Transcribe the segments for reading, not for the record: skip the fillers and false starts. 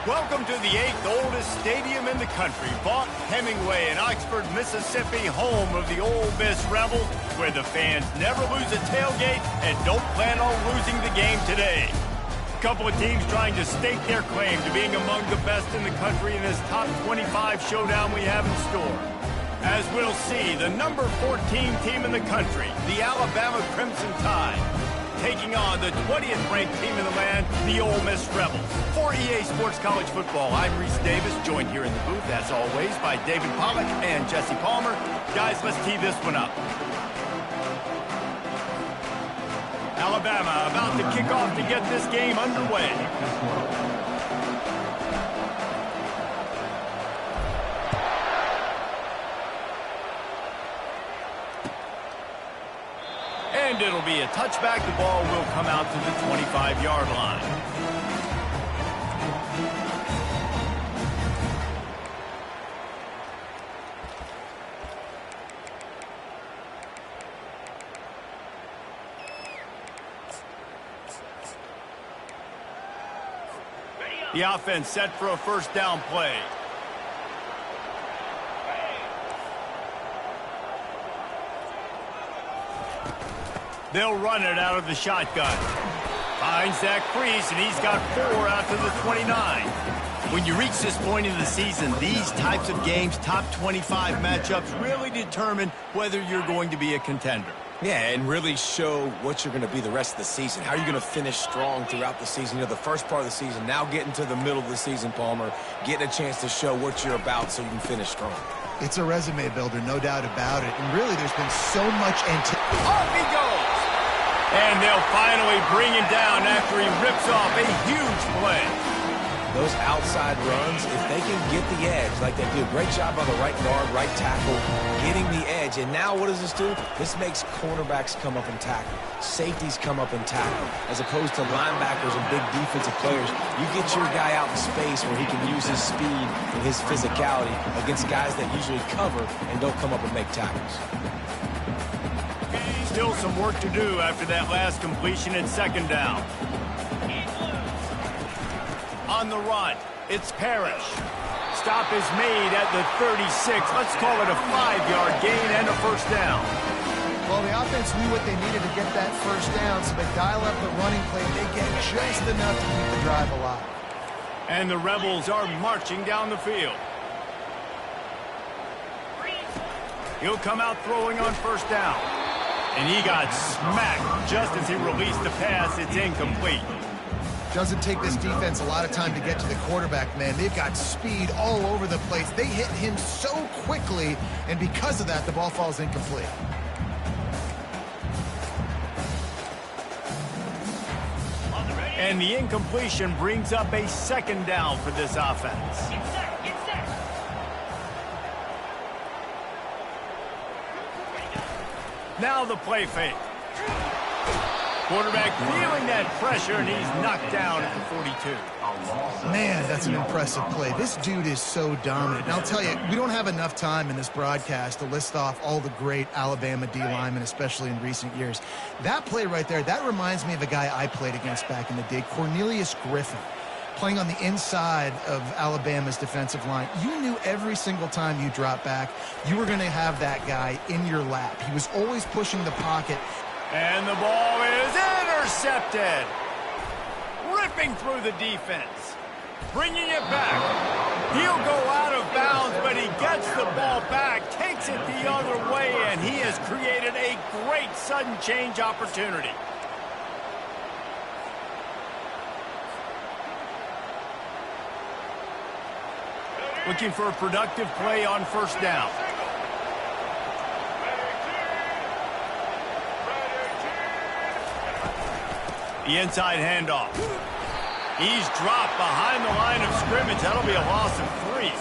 Welcome to the 8th oldest stadium in the country, Vaught Hemingway in Oxford, Mississippi, home of the Ole Miss Rebels, where the fans never lose a tailgate and don't plan on losing the game today. A couple of teams trying to stake their claim to being among the best in the country in this top 25 showdown we have in store. As we'll see, the number 14 team in the country, the Alabama Crimson Tide, taking on the 20th ranked team in the land, the Ole Miss Rebels. For EA Sports College Football, I'm Reese Davis, joined here in the booth, as always, by David Pollack and Jesse Palmer. Guys, let's tee this one up. Alabama about to kick off to get this game underway. And it'll be a touchback. The ball will come out to the 25-yard line. The offense set for a first down play. They'll run it out of the shotgun. Finds that crease, and he's got 4 out to the 29. When you reach this point in the season, these types of games, top 25 matchups, really determine whether you're going to be a contender. Yeah, and really show what you're going to be the rest of the season. How are you going to finish strong throughout the season? You know, the first part of the season, now getting to the middle of the season, Palmer, getting a chance to show what you're about so you can finish strong. It's a resume builder, no doubt about it. And really, there's been so much Off he goes! And they'll finally bring him down after he rips off a huge play. Those outside runs, if they can get the edge, like they do, great job by the right guard, right tackle, getting the edge. And now what does this do? This makes cornerbacks come up and tackle. Safeties come up and tackle. As opposed to linebackers and big defensive players, you get your guy out in space where he can use his speed and his physicality against guys that usually cover and don't come up and make tackles. Still some work to do after that last completion and second down. On the run, it's Parrish. Stop is made at the 36. Let's call it a 5-yard gain and a first down. Well, the offense knew what they needed to get that first down, so they dial up the running play. They get just enough to keep the drive alive. And the Rebels are marching down the field. He'll come out throwing on first down. And he got smacked just as he released the pass. It's incomplete. Doesn't take this defense a lot of time to get to the quarterback, man. They've got speed all over the place. They hit him so quickly, and because of that, the ball falls incomplete. And the incompletion brings up a second down for this offense. Now the play fake. Quarterback feeling that pressure, and he's knocked down at the 42. Man, that's an impressive play. This dude is so dominant. And I'll tell you, we don't have enough time in this broadcast to list off all the great Alabama D linemen, especially in recent years. That play right there, that reminds me of a guy I played against back in the day, Cornelius Griffin, playing on the inside of Alabama's defensive line. You knew every single time you dropped back, you were going to have that guy in your lap. He was always pushing the pocket. And the ball is intercepted. Ripping through the defense. Bringing it back. He'll go out of bounds, but he gets the ball back, takes it the other way, and he has created a great sudden change opportunity. Looking for a productive play on first down. The inside handoff. He's dropped behind the line of scrimmage. That'll be a loss of 3.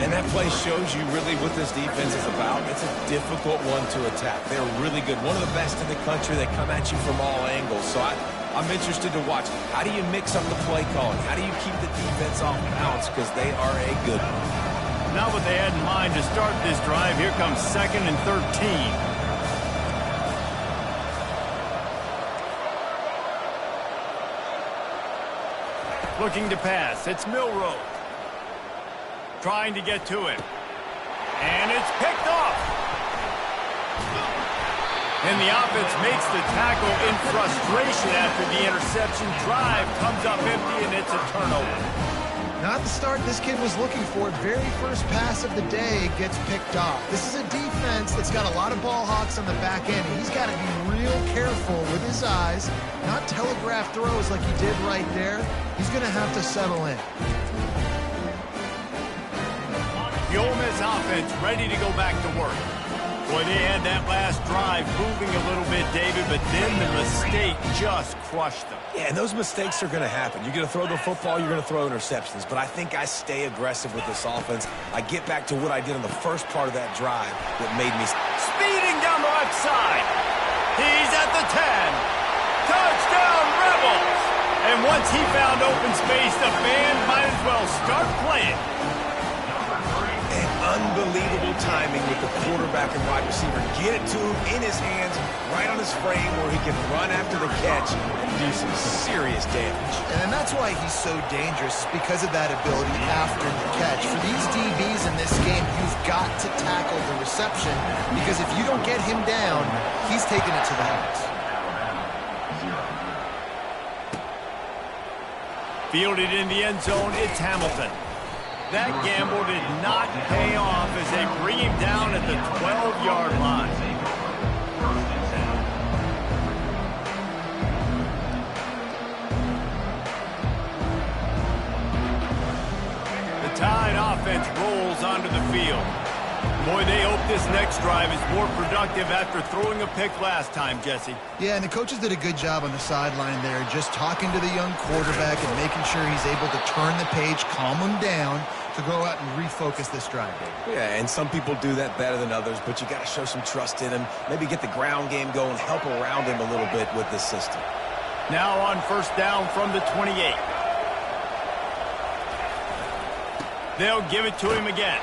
And that play shows you really what this defense is about. It's a difficult one to attack. They're really good. One of the best in the country. They come at you from all angles. So I'm interested to watch. How do you mix up the play calling? How do you keep the defense off balance? Because they are a good one. Not what they had in mind to start this drive. Here comes 2nd and 13. Looking to pass. It's Milroe. Trying to get to him. And it's picked off. And the offense makes the tackle in frustration after the interception. Drive comes up empty, and it's a turnover. Not the start this kid was looking for. Very first pass of the day gets picked off. This is a defense that's got a lot of ball hawks on the back end. He's got to be real careful with his eyes, not telegraph throws like he did right there. He's going to have to settle in. The Ole Miss offense ready to go back to work. Boy, they had that last drive moving a little bit, David, but then the mistake just crushed them. Yeah, and those mistakes are going to happen. You're going to throw the football, you're going to throw interceptions. But I think I stay aggressive with this offense. I get back to what I did in the first part of that drive that made me... Speeding down the left side. He's at the 10. Touchdown, Rebels! And once he found open space, the band might as well start playing. Unbelievable timing with the quarterback and wide receiver. Get it to him in his hands, right on his frame where he can run after the catch and do some serious damage. And that's why he's so dangerous, because of that ability after the catch. For these DBs in this game, you've got to tackle the reception, because if you don't get him down, he's taking it to the house. Fielded in the end zone, it's Hamilton. That gamble did not pay off as they bring him down at the 12-yard line. The Tide offense rolls onto the field. Boy, they hope this next drive is more productive after throwing a pick last time, Jesse. Yeah, and the coaches did a good job on the sideline there, just talking to the young quarterback and making sure he's able to turn the page, calm him down, to go out and refocus this drive. Yeah, and some people do that better than others, but you got to show some trust in him, maybe get the ground game going, help around him a little bit with this system. Now on first down from the 28. They'll give it to him again.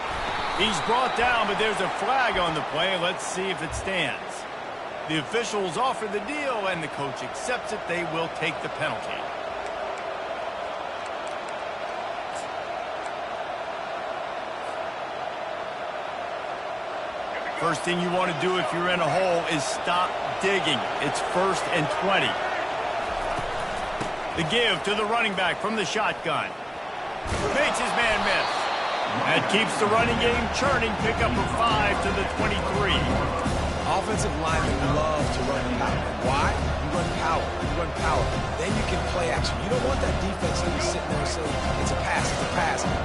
He's brought down, but there's a flag on the play. Let's see if it stands. The officials offer the deal, and the coach accepts it. They will take the penalty. First thing you want to do if you're in a hole is stop digging. It's 1st and 20. The give to the running back from the shotgun. Makes his man miss. That keeps the running game churning. Pick up a 5 to the 23. Offensive linemen love to run power. Why? You run power. You run power. Then you can play action. You don't want that defense to be sitting there saying, it's a pass,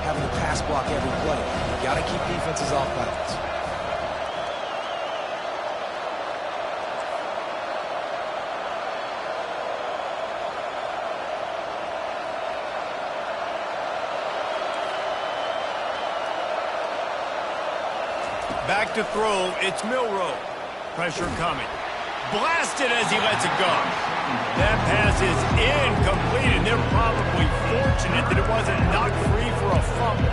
having to pass block every play. You got to keep defenses off balance. Back to throw, it's Milroe. Pressure coming. Blasted as he lets it go. That pass is incomplete, and they're probably fortunate that it wasn't knocked free for a fumble.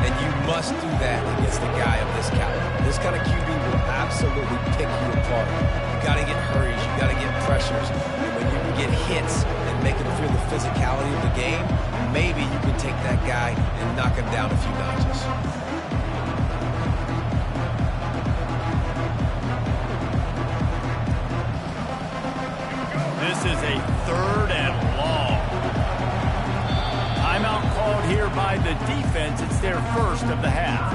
And you must do that against a guy of this caliber. This kind of QB will absolutely pick you apart. You got to get hurries, you got to get pressures. And when you can get hits and make him feel the physicality of the game, maybe you can take that guy and knock him down a few notches. This is a 3rd and long. Timeout called here by the defense. It's their first of the half.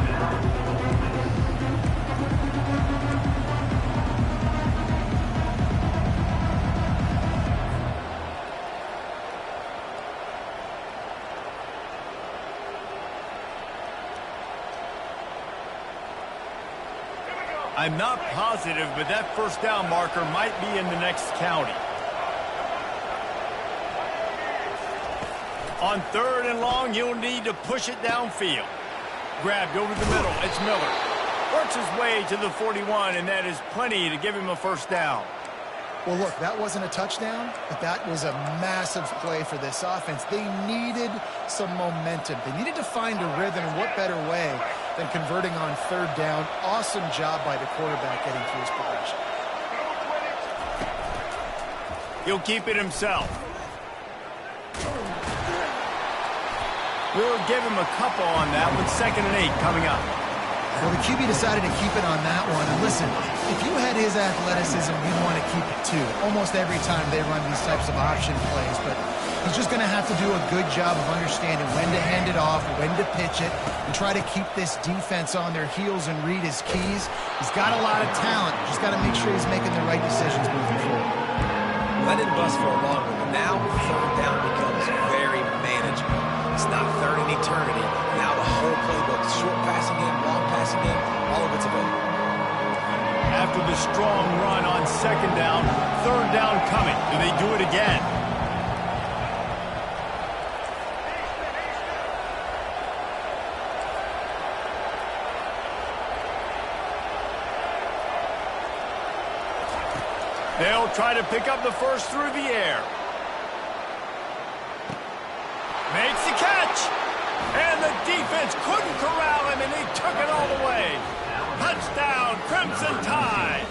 I'm not positive, but that first down marker might be in the next county. On 3rd and long, he'll need to push it downfield. Grabbed over the middle. It's Miller. Works his way to the 41, and that is plenty to give him a first down. Well, look, that wasn't a touchdown, but that was a massive play for this offense. They needed some momentum. They needed to find a rhythm, and what better way than converting on 3rd down. Awesome job by the quarterback getting through his progression. He'll keep it himself. We'll give him a couple on that with 2nd and 8 coming up. Well, the QB decided to keep it on that one. And listen, if you had his athleticism, you'd want to keep it too. Almost every time they run these types of option plays. But he's just going to have to do a good job of understanding when to hand it off, when to pitch it, and try to keep this defense on their heels and read his keys. He's got a lot of talent. Just got to make sure he's making the right decisions moving forward. Let it bust for a long one, but now 3rd down becomes very manageable. It's not 3rd and eternity. Now the whole playbook, short passing game, long passing game, all of it's available. After the strong run on 2nd down, 3rd down coming. Do they do it again? They'll try to pick up the first through the air. Makes the catch. And the defense couldn't corral him, and he took it all the way. Touchdown, Crimson Tide.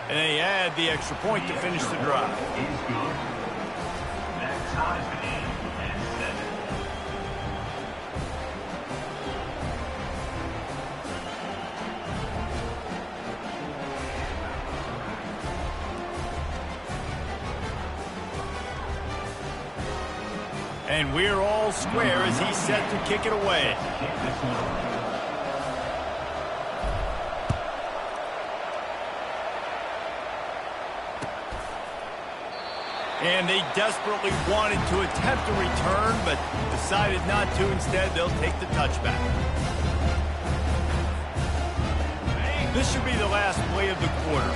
And they add the extra point to finish the drive. And we're all square as he's set to kick it away. And they desperately wanted to attempt a return, but decided not to. Instead, they'll take the touchback. This should be the last play of the quarter.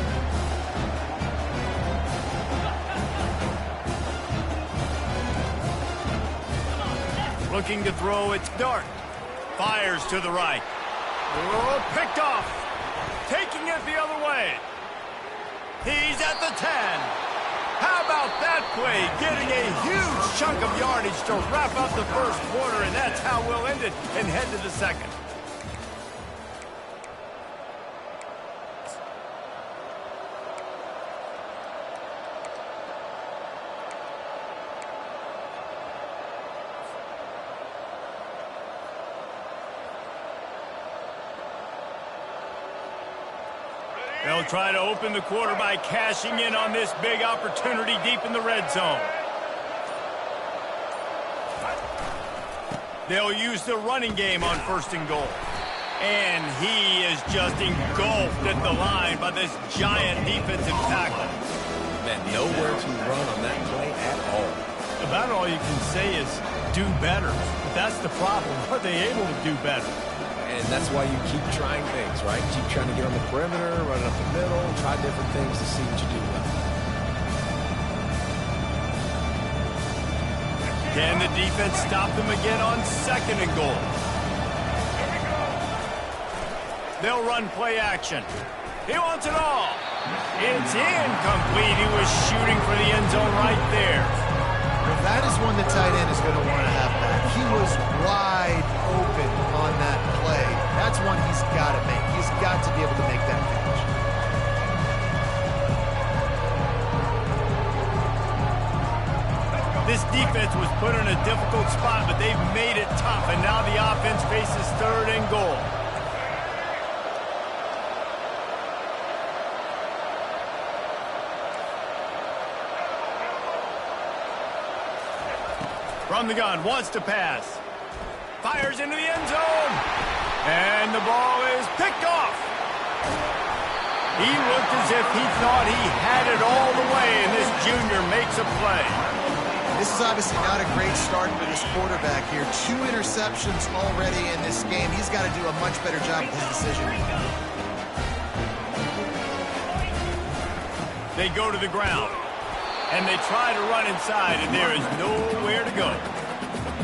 Looking to throw, it's Dart. Fires to the right. Oh, picked off. Taking it the other way. He's at the 10. How about that play? Getting a huge chunk of yardage to wrap up the first quarter, and that's how we'll end it and head to the second. They'll try to open the quarter by cashing in on this big opportunity deep in the red zone. They'll use the running game on 1st and goal. And he is just engulfed at the line by this giant defensive tackle. Man, nowhere to run on that play at all. About all you can say is do better. But that's the problem. Are they able to do better? And that's why you keep trying things, right? Keep trying to get on the perimeter, run it up the middle, try different things to see what you do well. Can the defense stop them again on 2nd and goal? They'll run play action. He wants it all. It's incomplete. He was shooting for the end zone right there. Well, that is one the tight end is going to want to have back. He was wide open on that play. That's one he's got to make. He's got to be able to make that catch. This defense was put in a difficult spot, but they've made it tough, and now the offense faces 3rd and goal. From the gun, wants to pass. Fires into the end zone. And the ball is picked off. He looked as if he thought he had it all the way, and this junior makes a play. This is obviously not a great start for this quarterback here. 2 interceptions already in this game. He's got to do a much better job with his decision. They go to the ground. And they try to run inside, and there is nowhere to go.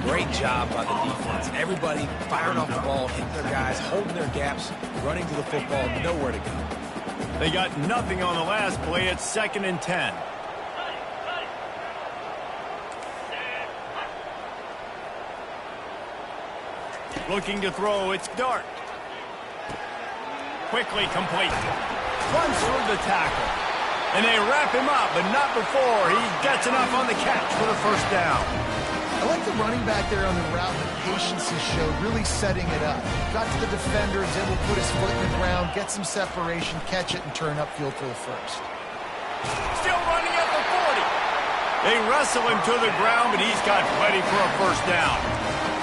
Great job by the defense. Everybody firing off the ball, hitting their guys, holding their gaps, running to the football, nowhere to go. They got nothing on the last play. It's 2nd and 10. Looking to throw, it's Dart. Quickly complete. Runs through the tackle. And they wrap him up, but not before he gets enough on the catch for the first down. I like the running back there on the route, the patience he showed, really setting it up. Got to the defender, was able to put his foot in the ground, get some separation, catch it, and turn upfield for the first. Still running at the 40. They wrestle him to the ground, but he's got plenty for a first down.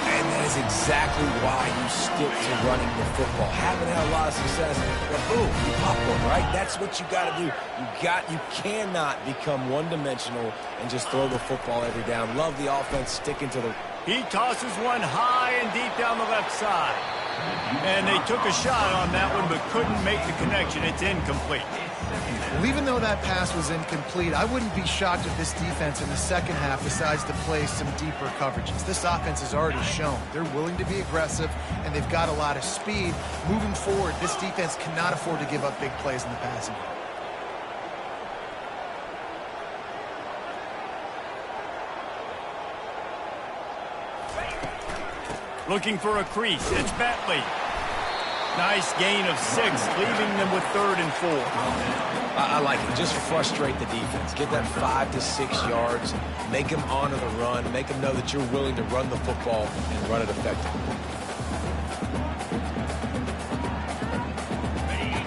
And that is exactly why you stick to running the football. Haven't had a lot of success, but boom, you pop one, right? That's what you got to do. You cannot become one-dimensional and just throw the football every down. Love the offense sticking to the... He tosses one high and deep down the left side. And they took a shot on that one, but couldn't make the connection. It's incomplete. Well, even though that pass was incomplete, I wouldn't be shocked if this defense in the second half decides to play some deeper coverages. This offense has already shown they're willing to be aggressive, and they've got a lot of speed. Moving forward, this defense cannot afford to give up big plays in the passing game. Looking for a crease. It's Bentley. Nice gain of 6, leaving them with 3rd and 4. I like it. Just frustrate the defense. Get that 5 to 6 yards. Make them honor the run. Make them know that you're willing to run the football and run it effectively.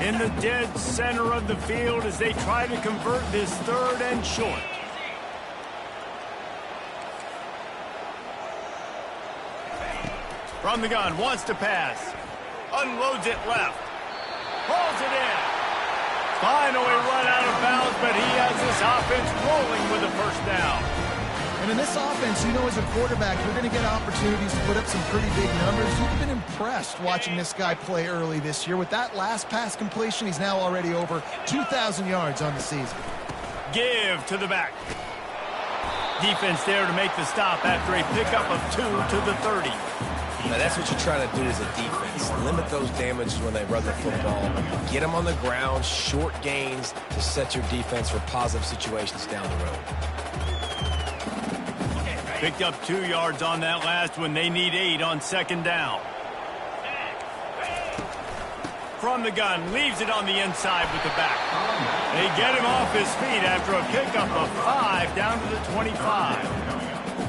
In the dead center of the field as they try to convert this 3rd and short. From the gun, wants to pass. Unloads it left. Pulls it in. Finally run out of bounds, but he has this offense rolling with a first down. And in this offense, you know, as a quarterback, you're going to get opportunities to put up some pretty big numbers. You've been impressed watching this guy play early this year. With that last pass completion, he's now already over 2,000 yards on the season. Give to the back. Defense there to make the stop after a pickup of 2 to the 30. Now, that's what you're trying to do as a defense. Limit those damages when they run the football. Get them on the ground, short gains to set your defense for positive situations down the road. Picked up 2 yards on that last one. They need 8 on 2nd down. From the gun, leaves it on the inside with the back. They get him off his feet after a pickup of 5 down to the 25.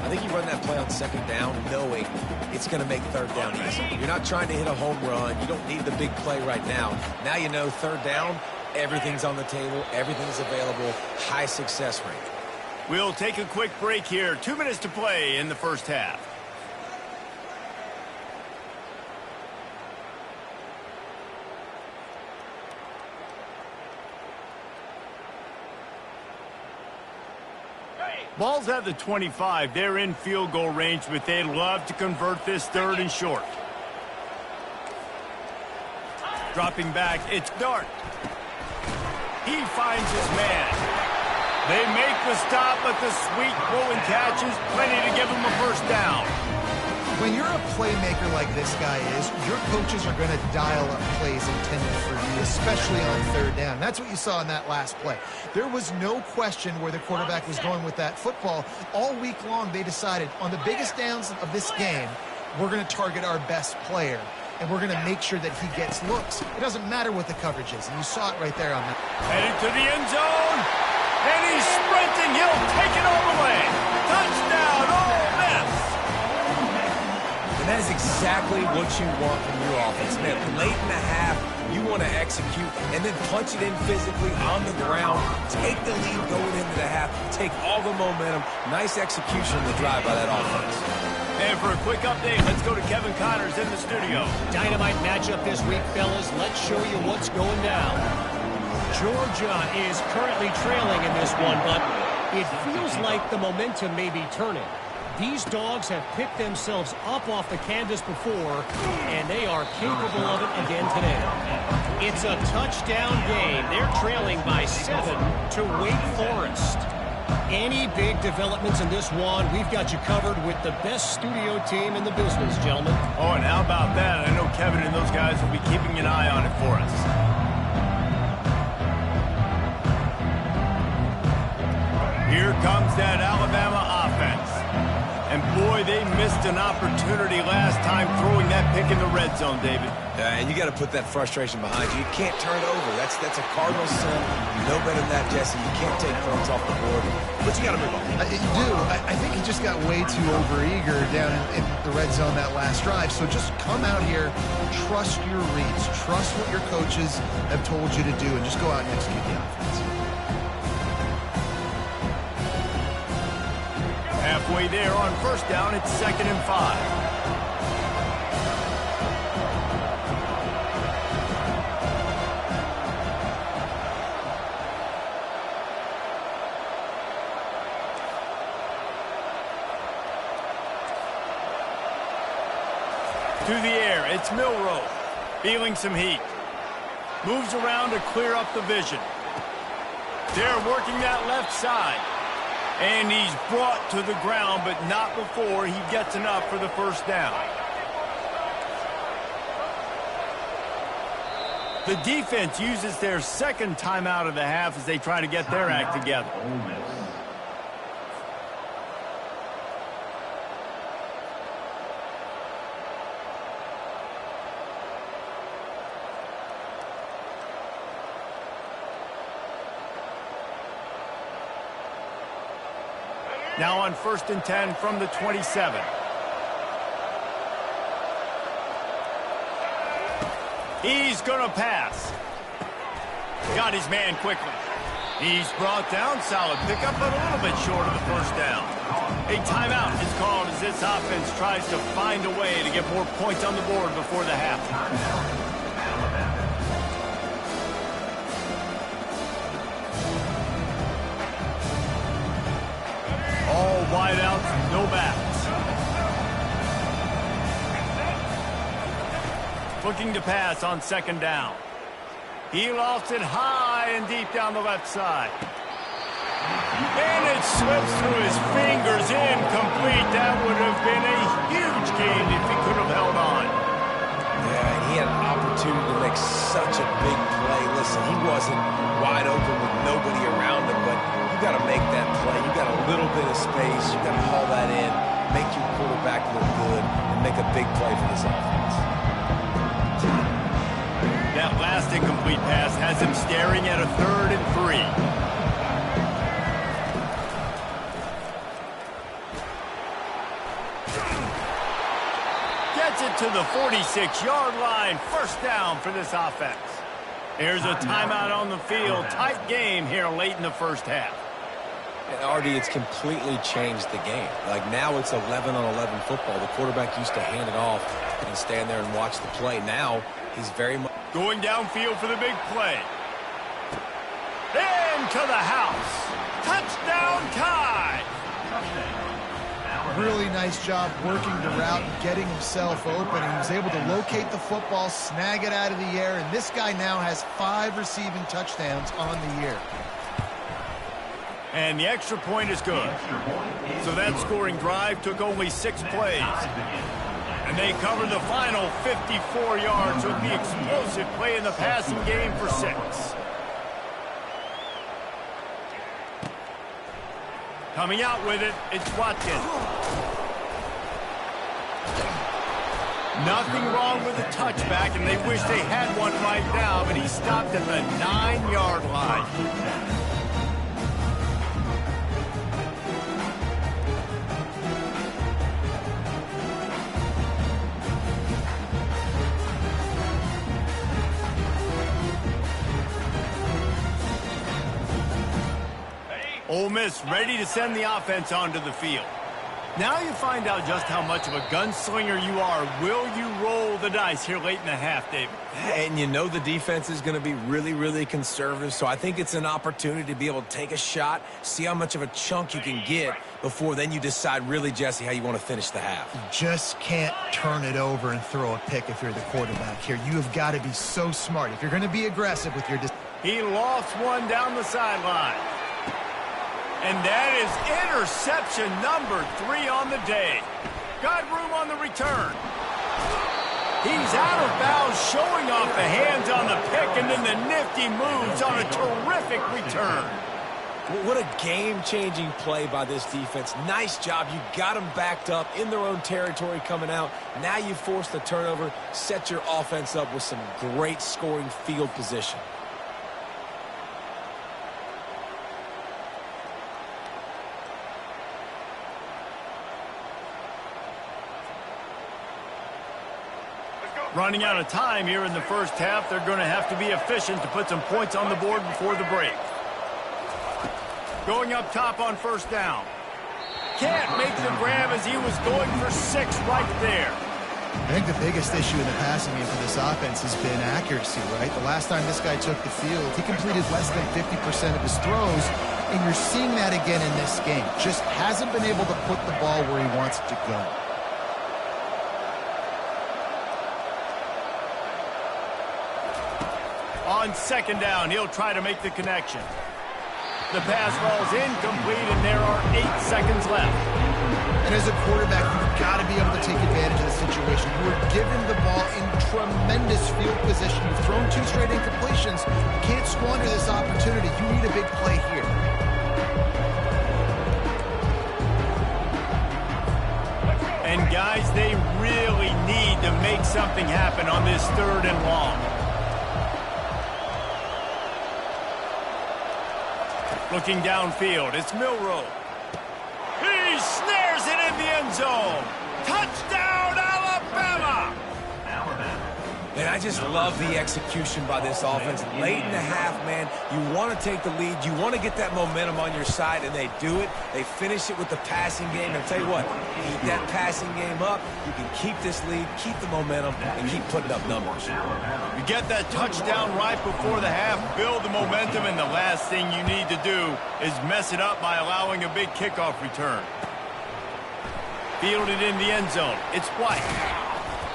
I think you run that play on 2nd down knowing it's going to make 3rd down easy. You're not trying to hit a home run. You don't need the big play right now. Now you know 3rd down, everything's on the table, everything's available, high success rate. We'll take a quick break here. 2 minutes to play in the first half. Ball's at the 25. They're in field goal range, but they'd love to convert this 3rd and short. Dropping back, it's Dart. He finds his man. They make the stop, but the sweet throw and catch is plenty to give him a first down. When you're a playmaker like this guy is, your coaches are going to dial up plays intended for you, especially on 3rd down. That's what you saw in that last play. There was no question where the quarterback was going with that football. All week long, they decided on the biggest downs of this game, we're going to target our best player, and we're going to make sure that he gets looks. It doesn't matter what the coverage is, and you saw it right there on that. Headed to the end zone, and he's sprinting. He'll take it all the way. Touchdown, Ole Miss. And that is exactly what you want from your offense. Man, late in the half, you want to execute and then punch it in physically on the ground. Take the lead going into the half. Take all the momentum. Nice execution on the drive by that offense. And for a quick update, let's go to Kevin Connors in the studio. Dynamite matchup this week, fellas. Let's show you what's going down. Georgia is currently trailing in this one, but it feels like the momentum may be turning. These dogs have picked themselves up off the canvas before, and they are capable of it again today. It's a touchdown game. They're trailing by 7 to Wake Forest. Any big developments in this one, we've got you covered with the best studio team in the business, gentlemen. Oh, and how about that? I know Kevin and those guys will be keeping an eye on it for us. Here comes that Alabama offense. And boy, they missed an opportunity last time throwing that pick in the red zone, David. And you got to put that frustration behind you. You can't turn it over. That's a cardinal sin. You No better than that, Jesse. You can't take points off the board, but you got to move on. You do. I think he just got way too overeager down in the red zone that last drive. So just come out here, trust your reads, trust what your coaches have told you to do, and just go out and execute the offense. Halfway there on first down, it's 2nd and 5. To the air, it's Milroe, feeling some heat. Moves around to clear up the vision. They're working that left side. And he's brought to the ground, but not before he gets enough for the first down. The defense uses their second timeout of the half as they try to get their act together. Now on 1st and 10 from the 27. He's going to pass. Got his man quickly. He's brought down. Solid pickup, but a little bit short of the first down. A timeout is called as this offense tries to find a way to get more points on the board before the half. All wideouts, no backs. Looking to pass on 2nd down. He lost it high and deep down the left side. And it slips through his fingers, incomplete. That would have been a huge gain if he could have held on. Yeah, and he had an opportunity to make such a big play. Listen, he wasn't wide open with nobody around him, but you got to make that play. You got a little bit of space. You got to haul that in, make your quarterback look good, and make a big play for this offense. That last incomplete pass has him staring at a 3rd and 3. Gets it to the 46-yard line. First down for this offense. There's a timeout on the field. Tight game here late in the first half. And RD, it's completely changed the game. Like now it's 11-on-11 football. The quarterback used to hand it off and stand there and watch the play. Now he's very much going downfield for the big play. Into the house. Touchdown, Tide. Really nice job working the route and getting himself open. He was able to locate the football, snag it out of the air, and this guy now has 5 receiving touchdowns on the year. And the extra point is good. So that scoring drive took only 6 plays. And they covered the final 54 yards with the explosive play in the passing game for 6. Coming out with it, it's Watkins. Nothing wrong with the touchback, and they wish they had one right now, but he stopped at the 9-yard line. Ole Miss ready to send the offense onto the field. Now you find out just how much of a gunslinger you are. Will you roll the dice here late in the half, David? And you know the defense is going to be really, really conservative, so I think it's an opportunity to be able to take a shot, see how much of a chunk you can get before then you decide really, Jesse, how you want to finish the half. You just can't turn it over and throw a pick if you're the quarterback here. You have got to be so smart. If you're going to be aggressive with your... He lost one down the sideline. And that is interception number 3 on the day. Got room on the return. He's out of bounds, showing off the hands on the pick, and then the nifty moves on a terrific return. What a game-changing play by this defense. Nice job. You got them backed up in their own territory coming out. Now you force the turnover, set your offense up with some great scoring field position. Running out of time here in the first half, they're going to have to be efficient to put some points on the board before the break. Going up top on first down. Can't make the grab as he was going for 6 right there. I think the biggest issue in the passing game for this offense has been accuracy, right? The last time this guy took the field, he completed less than 50% of his throws, and you're seeing that again in this game. Just hasn't been able to put the ball where he wants it to go. On second down, he'll try to make the connection. The pass falls incomplete, and there are 8 seconds left. And as a quarterback, you've got to be able to take advantage of the situation. You were given the ball in tremendous field position. You've thrown 2 straight incompletions. You can't squander this opportunity. You need a big play here. And guys, they really need to make something happen on this 3rd and long. Looking downfield, it's Milroe. He snares it in the end zone. Touchdown, Alabama! And I just love the execution by this offense. Late in the half, man, you want to take the lead. You want to get that momentum on your side, and they do it. They finish it with the passing game. And I'll tell you what, keep that passing game up. You can keep this lead, keep the momentum, and keep putting up numbers. You get that touchdown right before the half, build the momentum, and the last thing you need to do is mess it up by allowing a big kickoff return. Fielded in the end zone. It's White.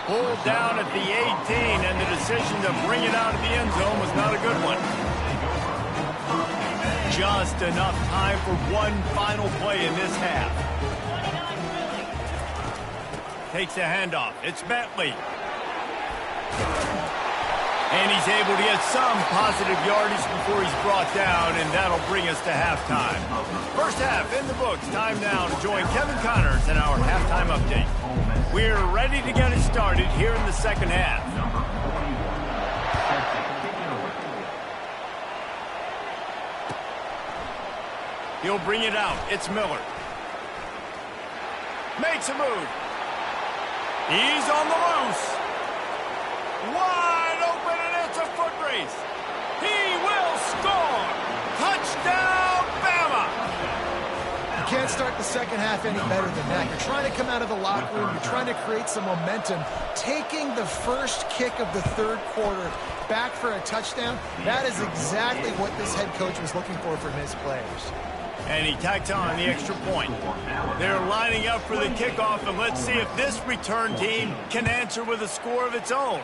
Pulled down at the 18, and the decision to bring it out of the end zone was not a good one. Just enough time for one final play in this half. Takes a handoff. It's Bentley. And he's able to get some positive yardage before he's brought down, and that'll bring us to halftime. First half in the books. Time now to join Kevin Connors in our halftime update. We're ready to get it started here in the second half. He'll bring it out. It's Miller. Makes a move. He's on the loose. Wide open, and it's a foot race. He will score. Touchdown, Bama. You can't start the second half any better than that. You're trying to come out of the locker room. You're trying to create some momentum. Taking the first kick of the 3rd quarter back for a touchdown, that is exactly what this head coach was looking for from his players. And he tacked on the extra point. They're lining up for the kickoff, and let's see if this return team can answer with a score of its own.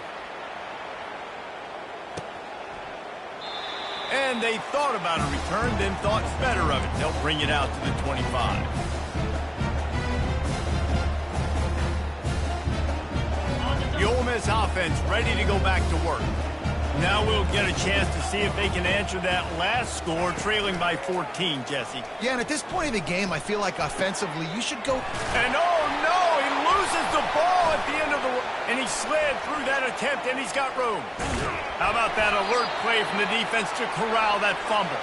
And they thought about a return, then thought better of it. They'll bring it out to the 25. The Ole Miss offense ready to go back to work. Now we'll get a chance to see if they can answer that last score, trailing by 14, Jesse. Yeah, and at this point in the game, I feel like offensively, you should go... And oh no, he loses the ball at the end of the... And he slid through that attempt, and he's got room. How about that alert play from the defense to corral that fumble?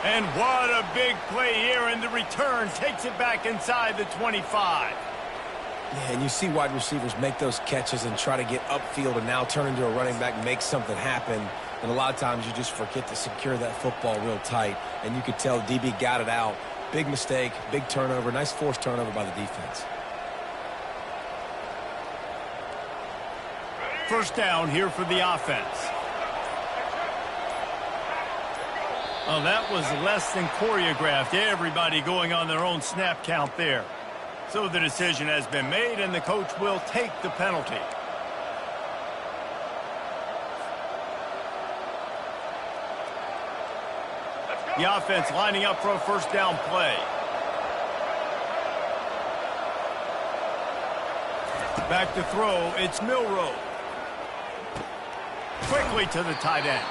And what a big play here, and the return takes it back inside the 25. Yeah, and you see wide receivers make those catches and try to get upfield and now turn into a running back and make something happen. And a lot of times you just forget to secure that football real tight. And you could tell DB got it out. Big mistake, big turnover, nice forced turnover by the defense. First down here for the offense. Oh, that was less than choreographed. Everybody going on their own snap count there. So the decision has been made, and the coach will take the penalty. The offense lining up for a first down play. Back to throw, it's Milroe. Quickly to the tight end.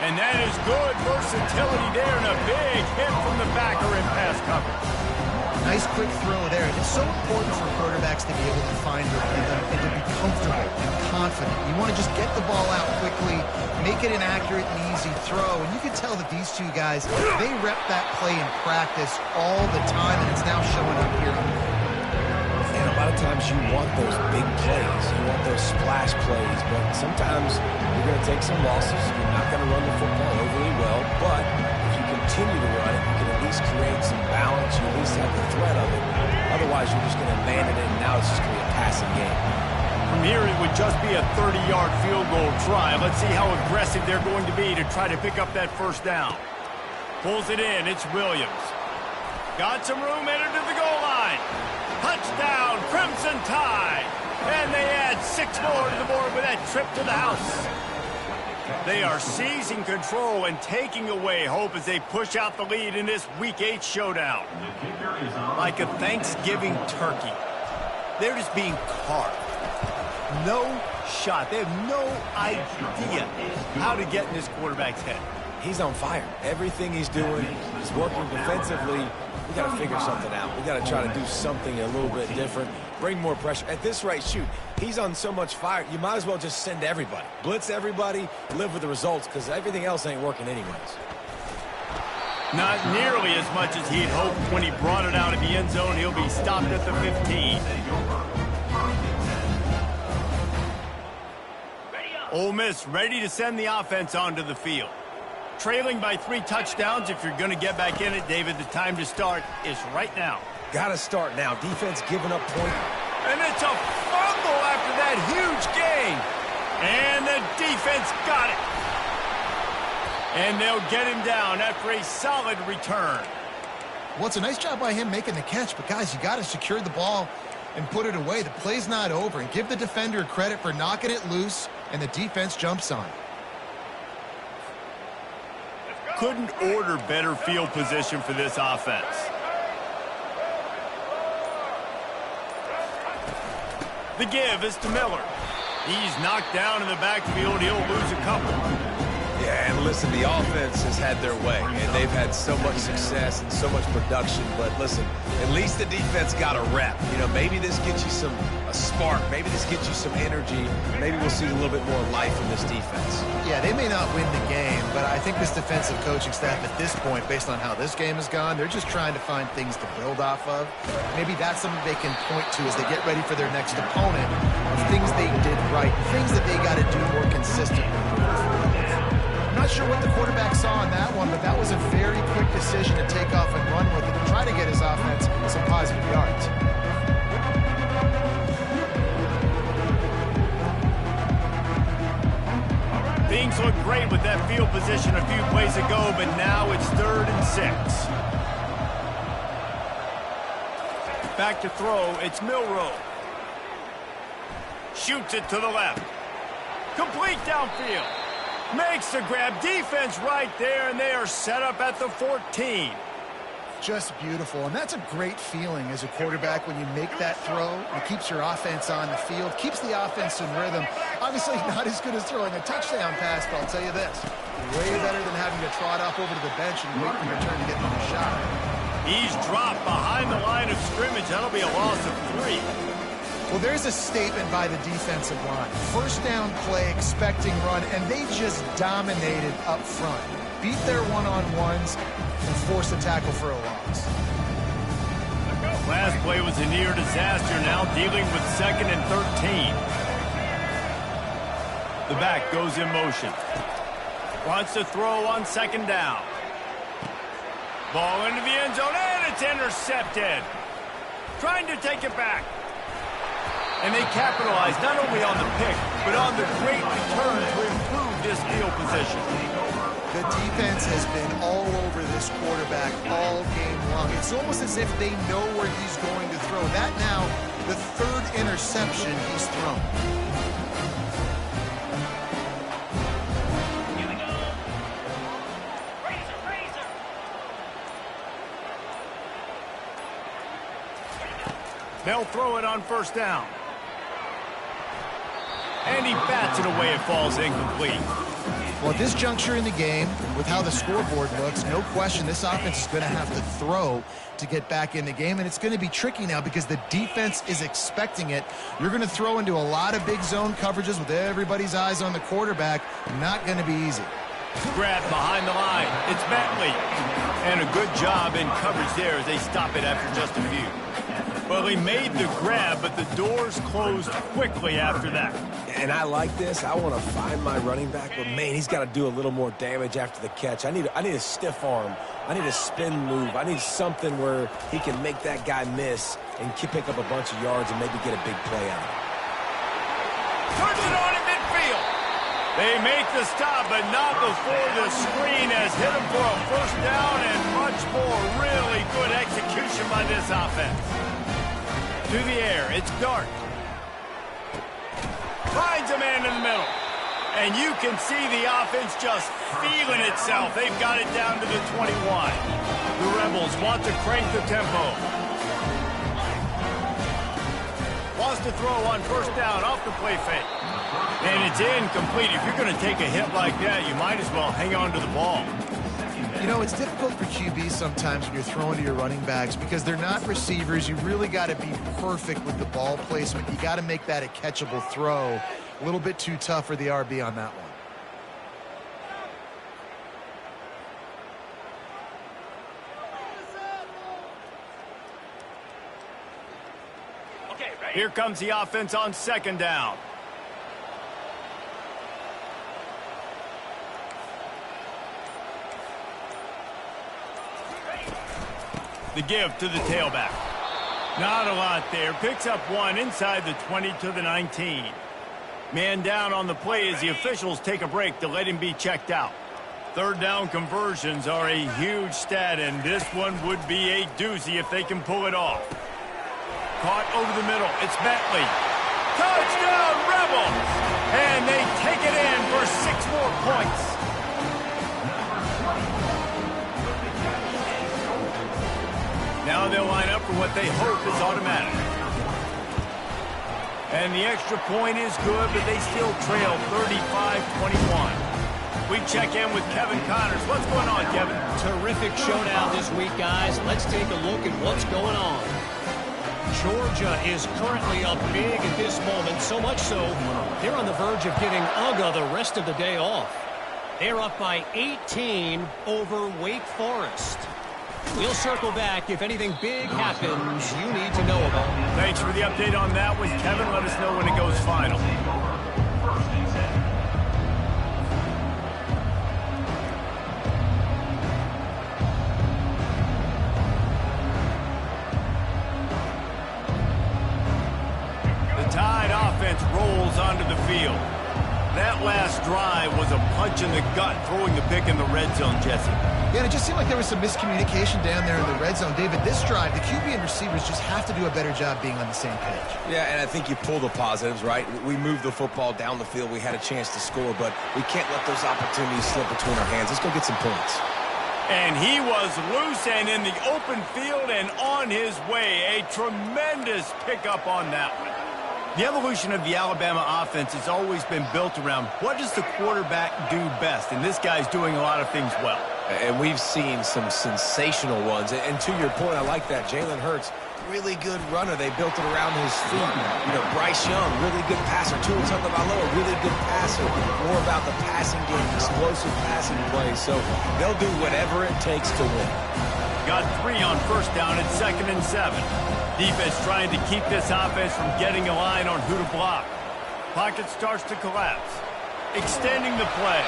And that is good versatility there, and a big hit from the backer in pass coverage. Nice quick throw there. It's so important for quarterbacks to be able to find their rhythm and to be comfortable and confident. You want to just get the ball out quickly, make it an accurate and easy throw. And you can tell that these two guys, they rep that play in practice all the time, and it's now showing up here. And a lot of of times you want those big plays. You want those splash plays, but sometimes you're going to take some losses. You're not going to run the football overly well, but if you continue to run it, you can at least create some balance. You at least have the threat of it. Otherwise, you're just going to abandon it, and now it's just going to be a passing game. From here, it would just be a 30-yard field goal try. Let's see how aggressive they're going to be to try to pick up that first down. Pulls it in. It's Williams. Got some room, entered to the goal line. Touchdown, Crimson Tide. And they add 6 more to the board with that trip to the house. They are seizing control and taking away hope as they push out the lead in this Week 8 showdown. Like a Thanksgiving turkey, they're just being carved. No shot. They have no idea how to get in this quarterback's head. He's on fire. Everything he's doing is working defensively. We got to figure something out. We got to try to do something a little bit different. Bring more pressure. At this rate, shoot, he's on so much fire, you might as well just send everybody. Blitz everybody, live with the results, because everything else ain't working anyways. Not nearly as much as he'd hoped when he brought it out of the end zone. He'll be stopped at the 15. Ole Miss ready to send the offense onto the field. Trailing by 3 touchdowns. If you're going to get back in it, David, the time to start is right now. Got to start now. Defense giving up point. And it's a fumble after that huge gain. And the defense got it. And they'll get him down after a solid return. Well, it's a nice job by him making the catch, but guys, you got to secure the ball and put it away. The play's not over, and give the defender credit for knocking it loose, and the defense jumps on. Couldn't order better field position for this offense. The give is to Miller. He's knocked down in the backfield. He'll lose a couple. Yeah, and listen, the offense has had their way, and they've had so much success and so much production. But listen, at least the defense got a rep. You know, maybe this gets you a spark. Maybe this gets you some energy. Maybe we'll see a little bit more life in this defense. Yeah, they may not win the game, but I think this defensive coaching staff at this point, based on how this game has gone, they're just trying to find things to build off of. Maybe that's something they can point to as they get ready for their next opponent, of things they did right, things that they got to do more consistently. I'm not sure what the quarterback saw on that one, but that was a very quick decision to take off and run with it and try to get his offense some positive yards. Things looked great with that field position a few plays ago, but now it's 3rd and 6. Back to throw, it's Milroe. Shoots it to the left. Complete downfield. Makes the grab. Defense right there, and they are set up at the 14. Just beautiful, and that's a great feeling as a quarterback when you make that throw. It keeps your offense on the field, keeps the offense in rhythm. Obviously not as good as throwing a touchdown pass, but I'll tell you this, way better than having to trot off over to the bench and wait for your turn to get another shot. He's dropped behind the line of scrimmage. That'll be a loss of 3. Well, there's a statement by the defensive line. First down play, expecting run, and they just dominated up front. Beat their one-on-ones and force a tackle for a loss. Last play was a near disaster, now dealing with 2nd and 13. The back goes in motion. Wants to throw on 2nd down. Ball into the end zone, and it's intercepted. Trying to take it back. And they capitalize not only on the pick, but on the great return to improve this field position. The defense has been all over this quarterback all game long. It's almost as if they know where he's going to throw. That now, the 3rd interception he's thrown. They'll throw it on 1st down. And he bats it away. It falls incomplete. Well, at this juncture in the game, with how the scoreboard looks, no question this offense is going to have to throw to get back in the game, and it's going to be tricky now because the defense is expecting it. You're going to throw into a lot of big zone coverages with everybody's eyes on the quarterback. Not going to be easy. Grab behind the line. It's Bentley. And a good job in coverage there as they stop it after just a few. Well, he made the grab, but the doors closed quickly after that. And I like this. I want to find my running back, but, man, he's got to do a little more damage after the catch. I need a stiff arm. I need a spin move. I need something where he can make that guy miss and pick up a bunch of yards and maybe get a big play out of it. Turns it on in midfield. They make the stop, but not before the screen has hit him for a first down and much more. Really good execution by this offense. To the air, it's Dart. Finds a man in the middle. And you can see the offense just feeling itself. They've got it down to the 21. The Rebels want to crank the tempo. Wants to throw on first down off the play fake. And it's incomplete. If you're going to take a hit like that, you might as well hang on to the ball. You know, it's difficult for QBs sometimes when you're throwing to your running backs because they're not receivers. You really got to be perfect with the ball placement. You got to make that a catchable throw. A little bit too tough for the RB on that one. Here comes the offense on second down. The give to the tailback. Not a lot there. Picks up one inside the 20 to the 19. Man down on the play as the officials take a break to let him be checked out. Third down conversions are a huge stat, and this one would be a doozy if they can pull it off. Caught over the middle. It's Bentley. Touchdown, Rebels! And they take it in for 6 more points. Now they'll line up for what they hope is automatic. And the extra point is good, but they still trail 35-21. We check in with Kevin Connors. What's going on, Kevin? Terrific showdown this week, guys. Let's take a look at what's going on. Georgia is currently up big at this moment, so much so they're on the verge of giving UGA the rest of the day off. They're up by 18 over Wake Forest. We'll circle back if anything big happens you need to know about. Thanks for the update on that with Kevin. Let us know when it goes final. The Tide offense rolls onto the field. That last drive was a punch in the gut, throwing the pick in the red zone, Jesse. Yeah, and it just seemed like there was some miscommunication down there in the red zone. David, this drive, the QB and receivers just have to do a better job being on the same page. Yeah, and I think you pull the positives, right? We moved the football down the field. We had a chance to score, but we can't let those opportunities slip between our hands. Let's go get some points. And he was loose and in the open field and on his way. A tremendous pickup on that one. The evolution of the Alabama offense has always been built around what does the quarterback do best, and this guy's doing a lot of things well. And we've seen some sensational ones. And to your point, I like that. Jalen Hurts, really good runner. They built it around his feet. You know, Bryce Young, really good passer. Tua Tagovailoa, really good passer. More about the passing game, explosive passing plays. So they'll do whatever it takes to win. Got 3 on first down at 2nd and 7. Defense trying to keep this offense from getting a line on who to block. Pocket starts to collapse. Extending the play.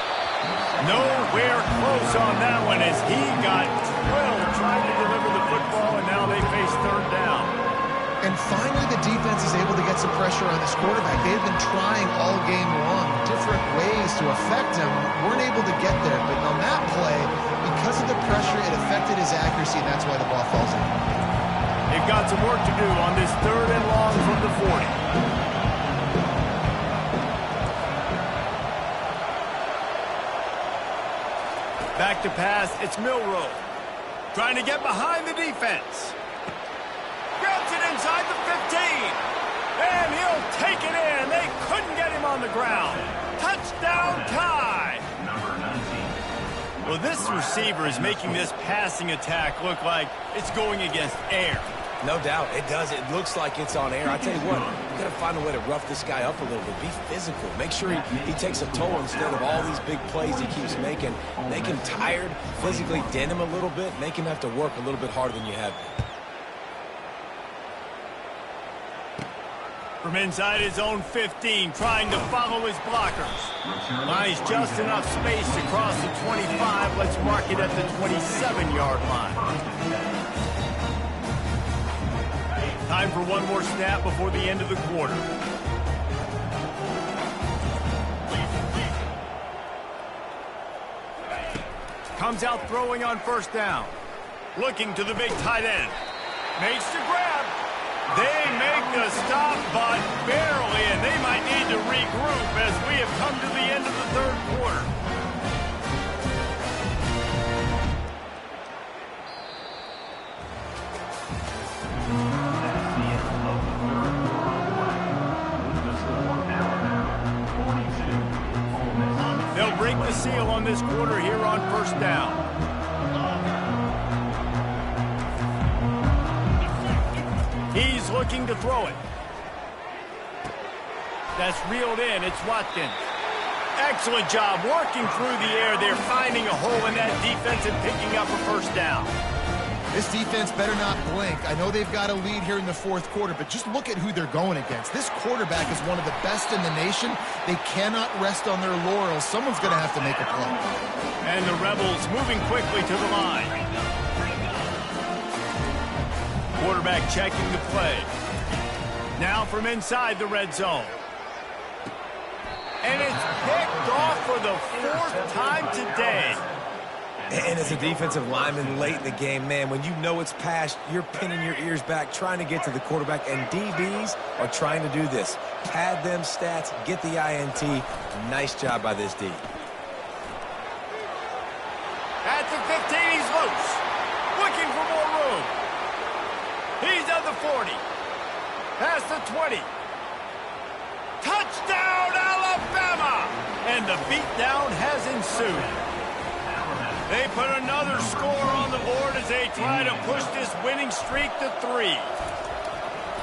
Nowhere close on that one as he got drilled trying to deliver the football, and now they face third down. And finally the defense is able to get some pressure on this quarterback. They've been trying all game long, different ways to affect him. Weren't able to get there, but on that play, because of the pressure, it affected his accuracy, and that's why the ball falls in. They've got some work to do on this 3rd and long from the 40. Back to pass, it's Milroe. Trying to get behind the defense. Grabs it inside the 15. And he'll take it in. They couldn't get him on the ground. Touchdown tie. Well, this receiver is making this passing attack look like it's going against air. No doubt, it does. It looks like it's on air. I tell you what, you got to find a way to rough this guy up a little bit. Be physical. Make sure he takes a toll instead of all these big plays he keeps making. Make him tired, physically dent him a little bit, make him have to work a little bit harder than you have been. From inside his own 15, trying to follow his blockers. Finds just enough space to cross the 25. Let's mark it at the 27-yard line. Time for one more snap before the end of the quarter. Comes out throwing on first down. Looking to the big tight end. Makes the grab. They make the stop, but barely, and they might need to regroup as we have come to the end of the third quarter. They'll break the seal on this quarter here on first down. He's looking to throw it. That's reeled in. It's Watkins. Excellent job working through the air there, finding a hole in that defense and picking up a first down. This defense better not blink. I know they've got a lead here in the fourth quarter, but just look at who they're going against. This quarterback is one of the best in the nation. They cannot rest on their laurels. Someone's going to have to make a play. And the Rebels moving quickly to the line. Quarterback checking the play. Now from inside the red zone. And it's picked off for the fourth time today. And as a defensive lineman late in the game, man, when you know it's past, you're pinning your ears back, trying to get to the quarterback, and DBs are trying to do this. Pad them stats, get the INT. Nice job by this D. At the 15, he's loose. Looking for more room. He's at the 40. Past the 20. Touchdown, Alabama! And the beatdown has ensued. They put another score on the board as they try to push this winning streak to 3.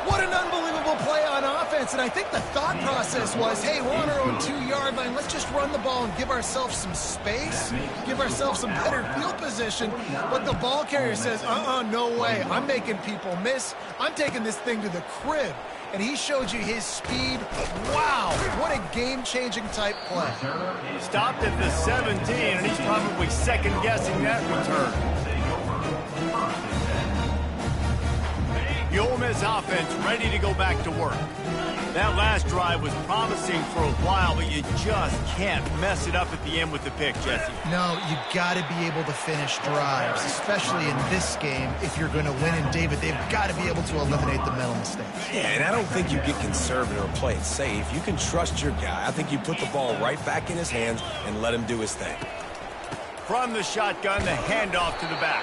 What an unbelievable play on offense, and I think the thought process was, hey, we're on our own 2-yard line. Let's just run the ball and give ourselves some space, give ourselves some better field position. But the ball carrier says, no way. I'm making people miss. I'm taking this thing to the crib. And he showed you his speed. Wow, what a game-changing type play. Stopped at the 17, and he's probably second-guessing that return. The Ole Miss offense ready to go back to work. That last drive was promising for a while, but you just can't mess it up at the end with the pick, Jesse. No, you got to be able to finish drives, especially in this game. If you're going to win, and David, they've got to be able to eliminate the mental mistakes. Yeah, and I don't think you get conservative or play it safe. You can trust your guy. I think you put the ball right back in his hands and let him do his thing. From the shotgun, the handoff to the back.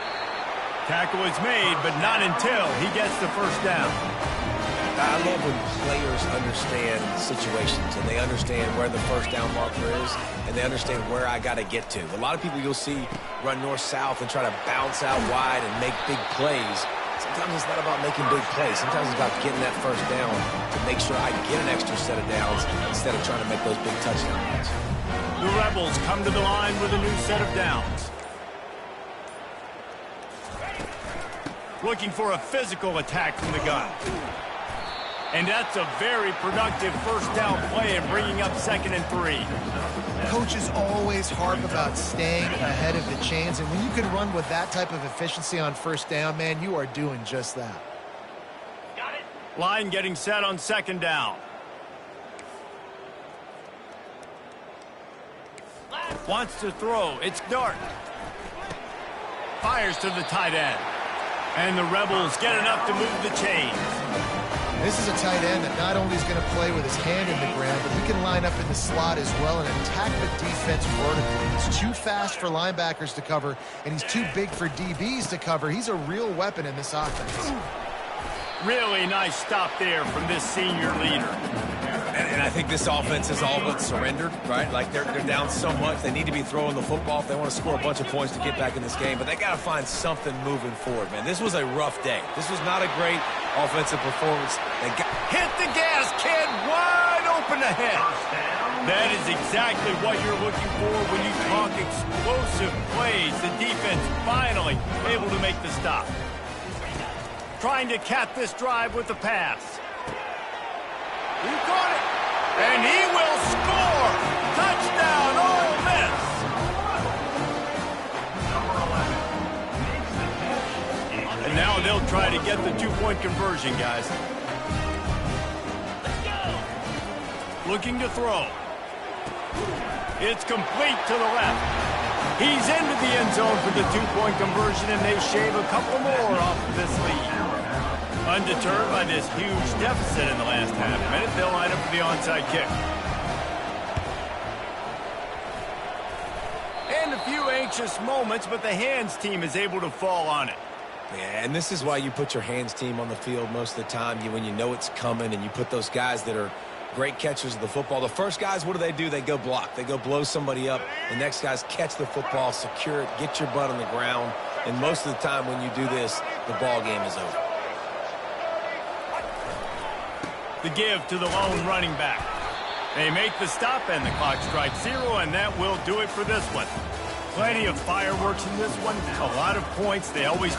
Tackle is made, but not until he gets the first down. I love when players understand situations and they understand where the first down marker is and they understand where I got to get to. A lot of people you'll see run north-south and try to bounce out wide and make big plays. Sometimes it's not about making big plays. Sometimes it's about getting that first down to make sure I get an extra set of downs instead of trying to make those big touchdown runs. The Rebels come to the line with a new set of downs. Looking for a physical attack from the gun. And that's a very productive first down play and bringing up 2nd and 3. Coaches always harp about staying ahead of the chains, and when you can run with that type of efficiency on first down, man, you are doing just that. Got it. Line getting set on 2nd down. Wants to throw. It's Dart. Fires to the tight end. And the Rebels get enough to move the chains. This is a tight end that not only is going to play with his hand in the ground, but he can line up in the slot as well and attack the defense vertically. He's too fast for linebackers to cover, and he's too big for DBs to cover. He's a real weapon in this offense. Really nice stop there from this senior leader. And I think this offense is all but surrendered, right? Like they're down so much, they need to be throwing the football if they want to score a bunch of points to get back in this game. But they got to find something moving forward, man. This was a rough day. This was not a great offensive performance. Hit the gas, kid, wide open ahead. That is exactly what you're looking for when you talk explosive plays. The defense finally able to make the stop. Trying to cap this drive with the pass. He caught it. And he will score. Touchdown, Ole Miss. And now they'll try to get the two-point conversion, guys. Looking to throw. It's complete to the left. He's into the end zone for the two-point conversion, and they shave a couple more off of this lead. Undeterred by this huge deficit in the last half-minute, they'll line up for the onside kick. And a few anxious moments, but the hands team is able to fall on it. Yeah, and this is why you put your hands team on the field most of the time, when you know it's coming, and you put those guys that are great catchers of the football. The first guys, what do? They go block. They go blow somebody up. The next guys catch the football, secure it, get your butt on the ground. And most of the time when you do this, the ball game is over. The give to the lone running back. They make the stop, and the clock strikes 0, and that will do it for this one. Plenty of fireworks in this one. A lot of points. They always